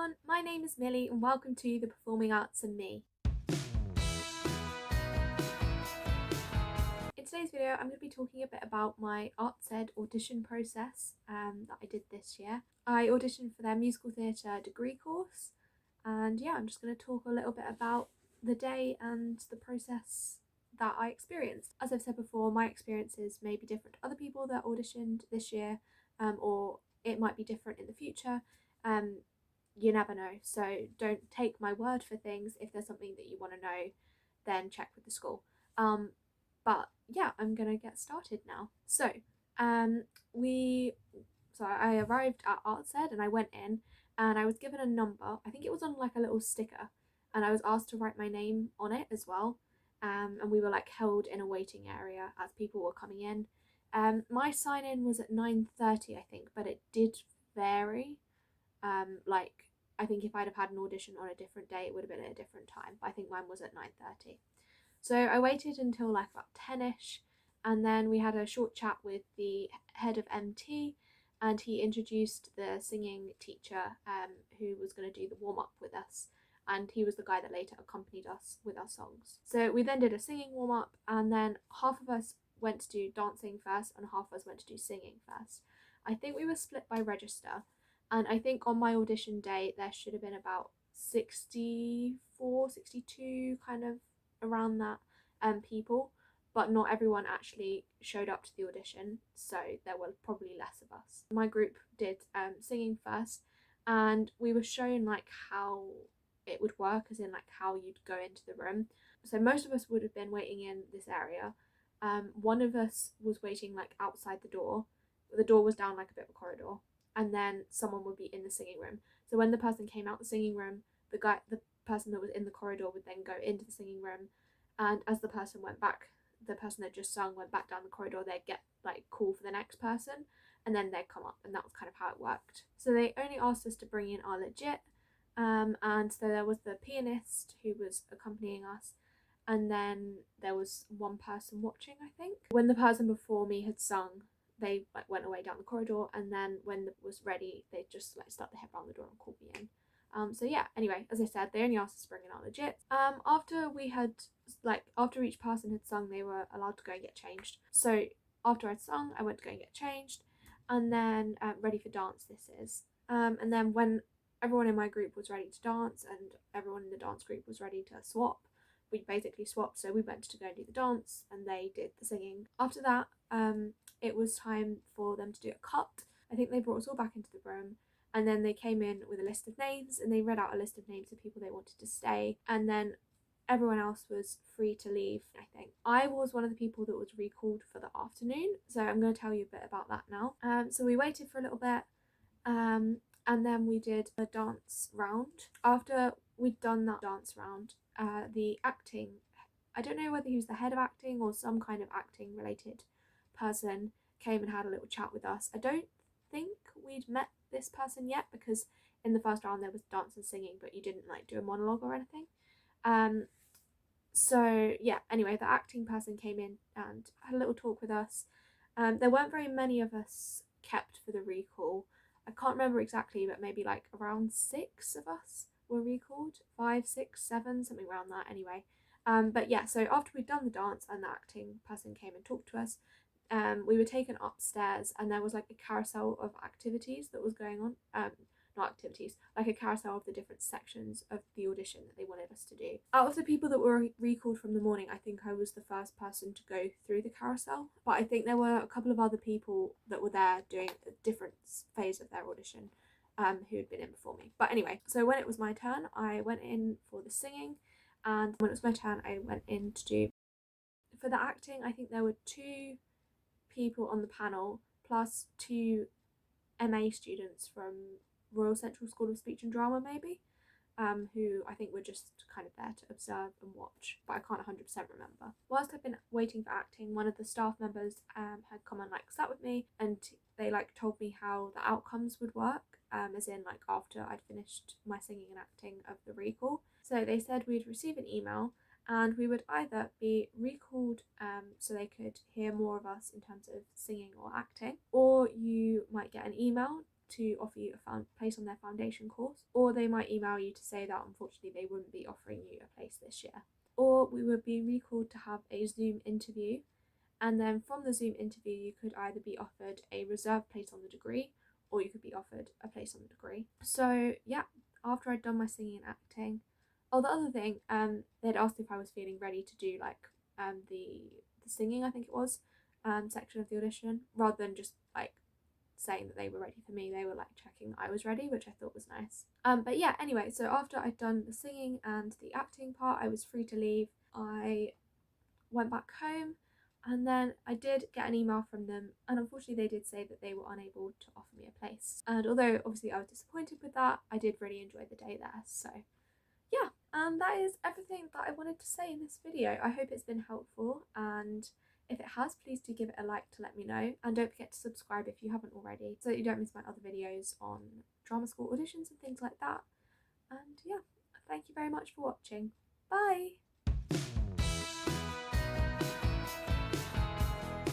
everyone, my name is Millie and welcome to the Performing Arts and Me. In today's video I'm going to be talking a bit about my arts ed audition process that I did this year. I auditioned for their musical theatre degree course, and yeah, I'm just going to talk a little bit about the day and the process that I experienced. As I've said before, my experiences may be different to other people that auditioned this year, or it might be different in the future. You never know, so don't take my word for things. If there's something that you want to know, then check with the school. But yeah, I'm gonna get started now. So I arrived at Arts Ed and I went in and I was given a number. I think it was on like a little sticker, and I was asked to write my name on it as well. And we were like held in a waiting area as people were coming in. My sign in was at 9:30, I think, but it did vary. Like I think if I'd have had an audition on a different day, it would have been at a different time. But I think mine was at 9:30. So I waited until like about 10ish, and then we had a short chat with the head of MT, and he introduced the singing teacher who was going to do the warm up with us, and he was the guy that later accompanied us with our songs. So we then did a singing warm up, and then half of us went to do dancing first and half of us went to do singing first. I think we were split by register, and I think on my audition day there should have been about 64, 62, kind of around that people, but not everyone actually showed up to the audition, so there were probably less of us. My group did singing first, and we were shown like how it would work, as in like how you'd go into the room. So most of us would have been waiting in this area. One of us was waiting like outside the door. The door was down like a bit of a corridor, and then someone would be in the singing room. So when the person came out the singing room, the person that was in the corridor would then go into the singing room, and as the person went back, the person that just sung went back down the corridor, they'd get like call for the next person, and then they'd come up, and that was kind of how it worked. So they only asked us to bring in our legit, and so there was the pianist who was accompanying us, and then there was one person watching, I think. When the person before me had sung, they like went away down the corridor, and then when it was ready, they just like stuck their head around the door and called me in. So yeah, anyway, as I said, they only asked us to bring in our legit. After each person had sung, they were allowed to go and get changed. So after I'd sung, I went to go and get changed, and then ready for dance this is. And then when everyone in my group was ready to dance and everyone in the dance group was ready to swap, we basically swapped. So we went to go and do the dance and they did the singing. After that, it was time for them to do a cut. I think they brought us all back into the room, and then they came in with a list of names and they read out a list of names of people they wanted to stay, and then everyone else was free to leave. I think I was one of the people that was recalled for the afternoon, so I'm going to tell you a bit about that now. So we waited for a little bit, and then we did a dance round. After we'd done that dance round, the acting, I don't know whether he was the head of acting or some kind of acting related person, came and had a little chat with us. I don't think we'd met this person yet, because in the first round there was dance and singing, but you didn't like do a monologue or anything. So yeah, anyway, the acting person came in and had a little talk with us. There weren't very many of us kept for the recall. I can't remember exactly, but maybe like around 6 of us were recalled. 5, 6, 7, something around that anyway. But yeah, so after we'd done the dance and the acting person came and talked to us, we were taken upstairs, and there was like a carousel of activities that was going on. Not activities, like a carousel of the different sections of the audition that they wanted us to do. Out of the people that were recalled from the morning, I think I was the first person to go through the carousel, but I think there were a couple of other people that were there doing a different phase of their audition, who had been in before me. But anyway, so when it was my turn, I went in for the singing, and when it was my turn, I went in to do, for the acting, I think there were 2 people on the panel plus 2 MA students from Royal Central School of Speech and Drama, maybe, who I think were just kind of there to observe and watch, but I can't 100% remember. Whilst I've been waiting for acting, one of the staff members had come and like sat with me, and they like told me how the outcomes would work, as in like after I'd finished my singing and acting of the recall. So they said we'd receive an email, and we would either be recalled so they could hear more of us in terms of singing or acting, or you might get an email to offer you a place on their foundation course, or they might email you to say that unfortunately they wouldn't be offering you a place this year. Or we would be really called to have a Zoom interview, and then from the Zoom interview you could either be offered a reserved place on the degree, or you could be offered a place on the degree. So yeah, after I'd done my singing and acting, oh, the other thing, they'd asked if I was feeling ready to do like the singing, I think it was, section of the audition, rather than just like saying that they were ready for me. They were like checking that I was ready, which I thought was nice. But yeah, anyway, so after I'd done the singing and the acting part, I was free to leave. I went back home, and then I did get an email from them, and unfortunately they did say that they were unable to offer me a place. And although obviously I was disappointed with that, I did really enjoy the day there. So yeah, and that is everything that I wanted to say in this video. I hope it's been helpful, and if it has, please do give it a like to let me know, and don't forget to subscribe if you haven't already, so that you don't miss my other videos on drama school auditions and things like that. And yeah, thank you very much for watching. Bye!